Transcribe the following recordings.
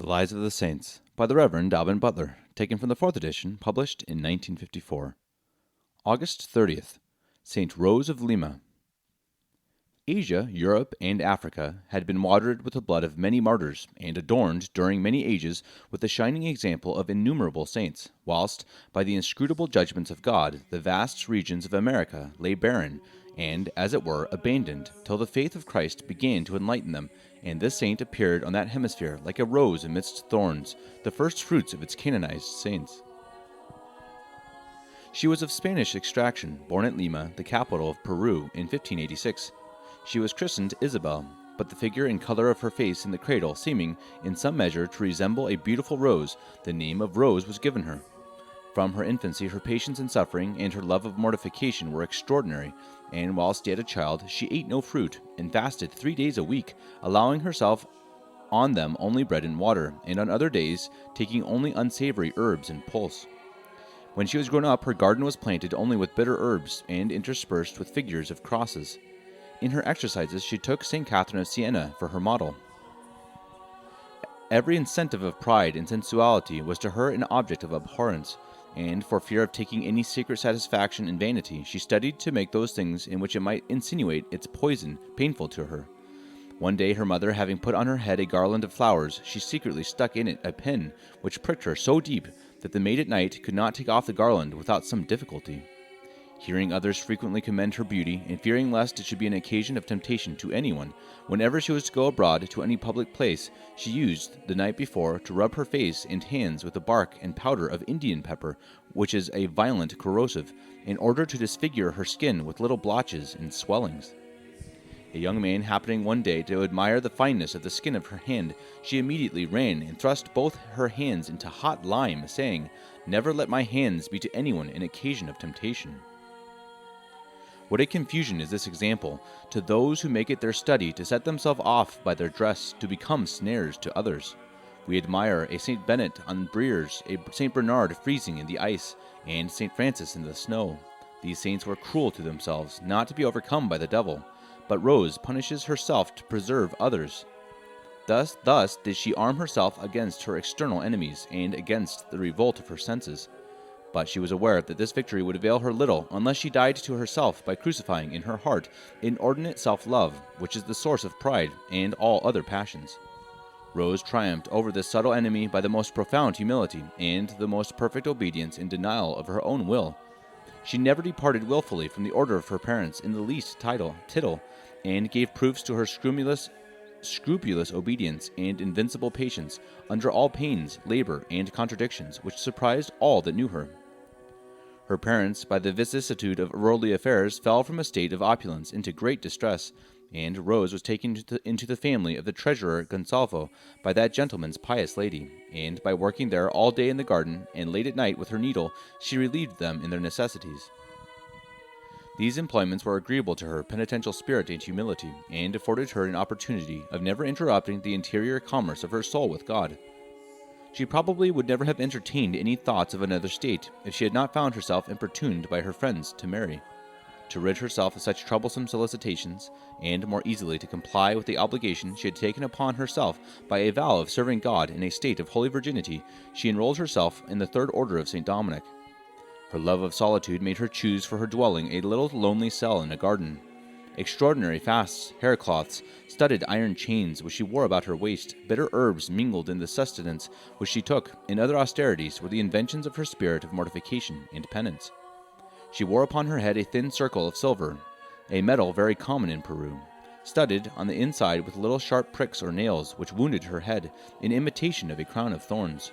The Lives of the Saints by the Reverend Alban Butler, taken from the 4th edition, published in 1954. August 30th, St. Rose of Lima. Asia, Europe, and Africa had been watered with the blood of many martyrs, and adorned during many ages with the shining example of innumerable saints, whilst, by the inscrutable judgments of God, the vast regions of America lay barren, and, as it were, abandoned, till the faith of Christ began to enlighten them, and this saint appeared on that hemisphere like a rose amidst thorns, the first fruits of its canonized saints. She was of Spanish extraction, born at Lima, the capital of Peru, in 1586. She was christened Isabel, but the figure and color of her face in the cradle seeming, in some measure, to resemble a beautiful rose, the name of Rose was given her. From her infancy her patience in suffering and her love of mortification were extraordinary, and whilst yet a child she ate no fruit, and fasted 3 days a week, allowing herself on them only bread and water, and on other days taking only unsavory herbs and pulse. When she was grown up, her garden was planted only with bitter herbs, and interspersed with figures of crosses. In her exercises she took St. Catherine of Siena for her model. Every incentive of pride and sensuality was to her an object of abhorrence, and for fear of taking any secret satisfaction in vanity, she studied to make those things in which it might insinuate its poison painful to her. One day, her mother having put on her head a garland of flowers, she secretly stuck in it a pin, which pricked her so deep that the maid at night could not take off the garland without some difficulty. Hearing others frequently commend her beauty, and fearing lest it should be an occasion of temptation to anyone, whenever she was to go abroad to any public place, she used, the night before, to rub her face and hands with the bark and powder of Indian pepper, which is a violent corrosive, in order to disfigure her skin with little blotches and swellings. A young man happening one day to admire the fineness of the skin of her hand, she immediately ran and thrust both her hands into hot lime, saying, "Never let my hands be to anyone an occasion of temptation." What a confusion is this example to those who make it their study to set themselves off by their dress to become snares to others. We admire a St. Bennet on briers, a St. Bernard freezing in the ice, and St. Francis in the snow. These saints were cruel to themselves, not to be overcome by the devil, but Rose punishes herself to preserve others. Thus did she arm herself against her external enemies and against the revolt of her senses. But she was aware that this victory would avail her little unless she died to herself by crucifying in her heart inordinate self-love, which is the source of pride and all other passions. Rose triumphed over this subtle enemy by the most profound humility and the most perfect obedience in denial of her own will. She never departed willfully from the order of her parents in the least tittle, and gave proofs to her scrupulous obedience and invincible patience under all pains, labor, and contradictions, which surprised all that knew her. Her parents, by the vicissitude of worldly affairs, fell from a state of opulence into great distress, and Rose was taken into the family of the treasurer Gonsalvo by that gentleman's pious lady, and by working there all day in the garden, and late at night with her needle, she relieved them in their necessities. These employments were agreeable to her penitential spirit and humility, and afforded her an opportunity of never interrupting the interior commerce of her soul with God. She probably would never have entertained any thoughts of another state if she had not found herself importuned by her friends to marry. To rid herself of such troublesome solicitations, and more easily to comply with the obligation she had taken upon herself by a vow of serving God in a state of holy virginity, she enrolled herself in the third order of St. Dominic. Her love of solitude made her choose for her dwelling a little lonely cell in a garden. Extraordinary fasts, haircloths, studded iron chains which she wore about her waist, bitter herbs mingled in the sustenance which she took, and other austerities were the inventions of her spirit of mortification and penance. She wore upon her head a thin circle of silver, a metal very common in Peru, studded on the inside with little sharp pricks or nails which wounded her head, in imitation of a crown of thorns.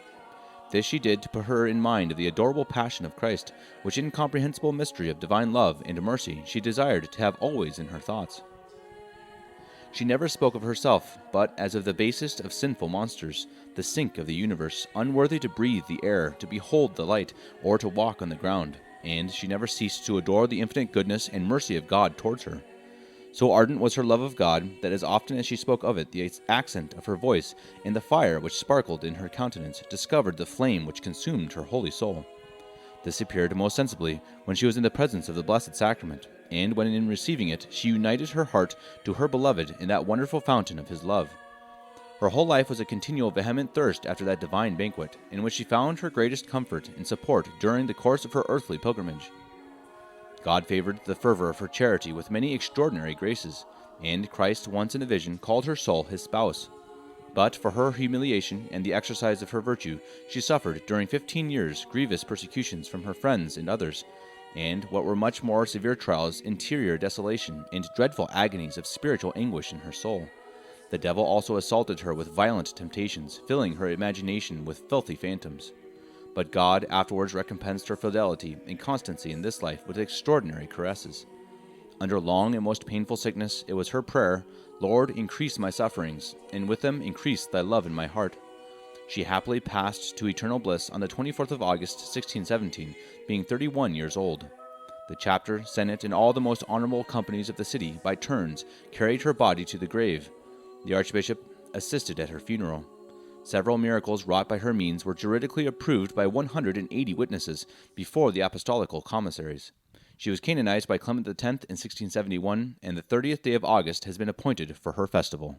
This she did to put her in mind of the adorable passion of Christ, which incomprehensible mystery of divine love and mercy she desired to have always in her thoughts. She never spoke of herself, but as of the basest of sinful monsters, the sink of the universe, unworthy to breathe the air, to behold the light, or to walk on the ground, and she never ceased to adore the infinite goodness and mercy of God towards her. So ardent was her love of God, that as often as she spoke of it, the accent of her voice and the fire which sparkled in her countenance discovered the flame which consumed her holy soul. This appeared most sensibly when she was in the presence of the Blessed Sacrament, and when in receiving it she united her heart to her beloved in that wonderful fountain of his love. Her whole life was a continual vehement thirst after that divine banquet, in which she found her greatest comfort and support during the course of her earthly pilgrimage. God favored the fervor of her charity with many extraordinary graces, and Christ once in a vision called her soul his spouse. But for her humiliation and the exercise of her virtue, she suffered during 15 years grievous persecutions from her friends and others, and what were much more severe trials, interior desolation, and dreadful agonies of spiritual anguish in her soul. The devil also assaulted her with violent temptations, filling her imagination with filthy phantoms. But God afterwards recompensed her fidelity and constancy in this life with extraordinary caresses. Under long and most painful sickness, it was her prayer, "Lord, increase my sufferings, and with them increase thy love in my heart." She happily passed to eternal bliss on the 24th of August, 1617, being 31 years old. The chapter, senate, and all the most honorable companies of the city, by turns, carried her body to the grave. The archbishop assisted at her funeral. Several miracles wrought by her means were juridically approved by 180 witnesses before the apostolical commissaries. She was canonized by Clement X in 1671, and the 30th day of August has been appointed for her festival.